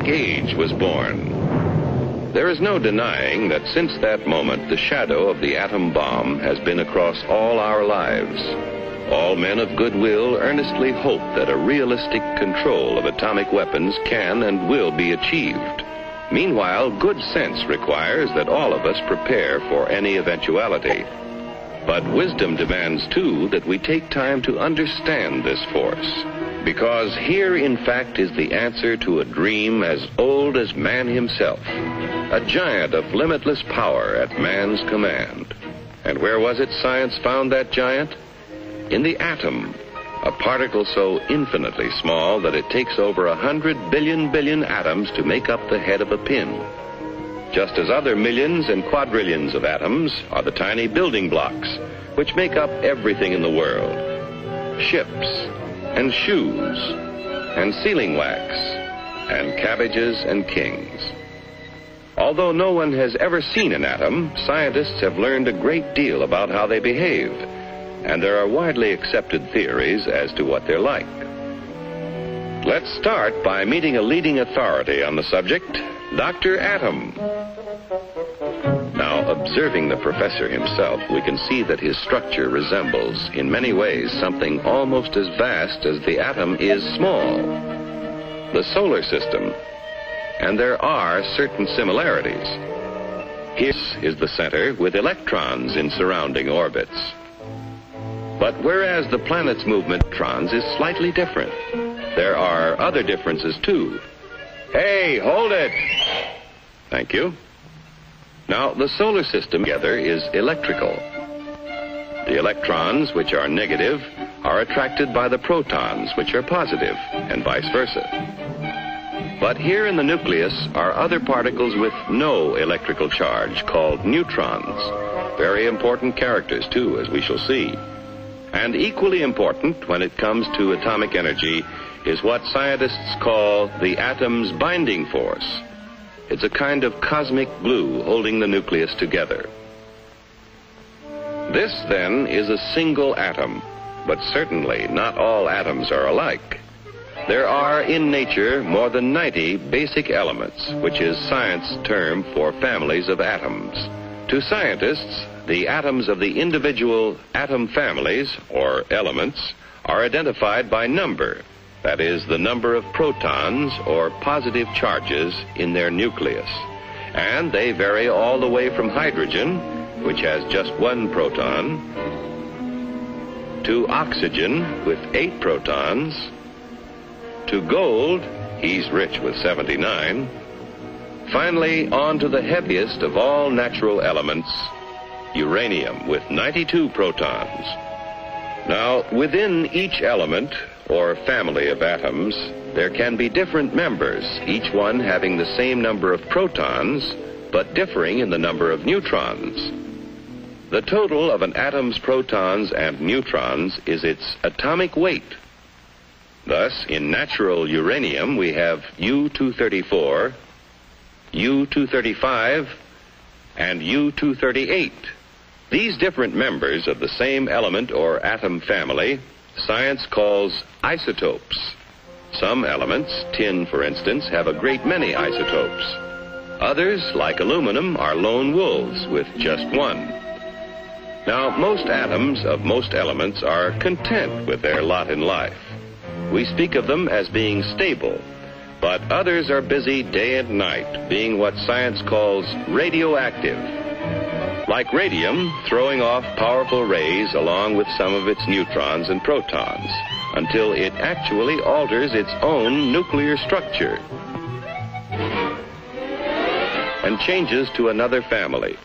age was born. There is no denying that since that moment, the shadow of the atom bomb has been across all our lives. All men of goodwill earnestly hope that a realistic control of atomic weapons can and will be achieved. Meanwhile, good sense requires that all of us prepare for any eventuality. But wisdom demands, too, that we take time to understand this force. Because here, in fact, is the answer to a dream as old as man himself. A giant of limitless power at man's command. And where was it science found that giant? In the atom, a particle so infinitely small that it takes over 100 billion atoms to make up the head of a pin. Just as other millions and quadrillions of atoms are the tiny building blocks which make up everything in the world. Ships, and shoes, and sealing wax, and cabbages and kings. Although no one has ever seen an atom, scientists have learned a great deal about how they behave, and there are widely accepted theories as to what they're like. Let's start by meeting a leading authority on the subject, Dr. Atom. Now, observing the professor himself, we can see that his structure resembles, in many ways, something almost as vast as the atom is small. The solar system. And there are certain similarities. Here is the center with electrons in surrounding orbits. But whereas the planet's movement of electrons is slightly different, there are other differences too. Hey, hold it! Thank you. Now, the solar system together is electrical. The electrons, which are negative, are attracted by the protons, which are positive, and vice versa. But here in the nucleus are other particles with no electrical charge, called neutrons. Very important characters, too, as we shall see. And equally important when it comes to atomic energy is what scientists call the atom's binding force. It's a kind of cosmic glue holding the nucleus together. This, then, is a single atom, but certainly not all atoms are alike. There are in nature more than 90 basic elements, which is science's term for families of atoms. To scientists, the atoms of the individual atom families, or elements, are identified by number. That is, the number of protons or positive charges in their nucleus. And they vary all the way from hydrogen, which has just 1 proton, to oxygen with 8 protons, to gold, he's rich with 79, finally on to the heaviest of all natural elements, uranium with 92 protons. Now, within each element, or family of atoms, there can be different members, each one having the same number of protons, but differing in the number of neutrons. The total of an atom's protons and neutrons is its atomic weight. Thus, in natural uranium, we have U-234, U-235, and U-238. These different members of the same element or atom family, science calls isotopes. Some elements, tin for instance, have a great many isotopes. Others, like aluminum, are lone wolves with just 1. Now, most atoms of most elements are content with their lot in life. We speak of them as being stable, but others are busy day and night, being what science calls radioactive. Like radium, throwing off powerful rays along with some of its neutrons and protons, until it actually alters its own nuclear structure and changes to another family,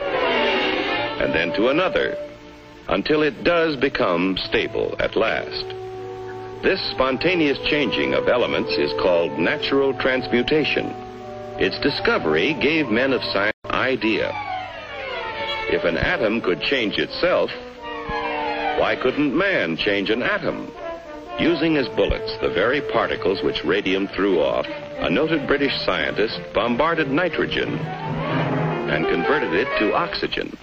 and then to another, until it does become stable at last. This spontaneous changing of elements is called natural transmutation. Its discovery gave men of science an idea. If an atom could change itself, why couldn't man change an atom? Using as bullets the very particles which radium threw off, a noted British scientist bombarded nitrogen and converted it to oxygen.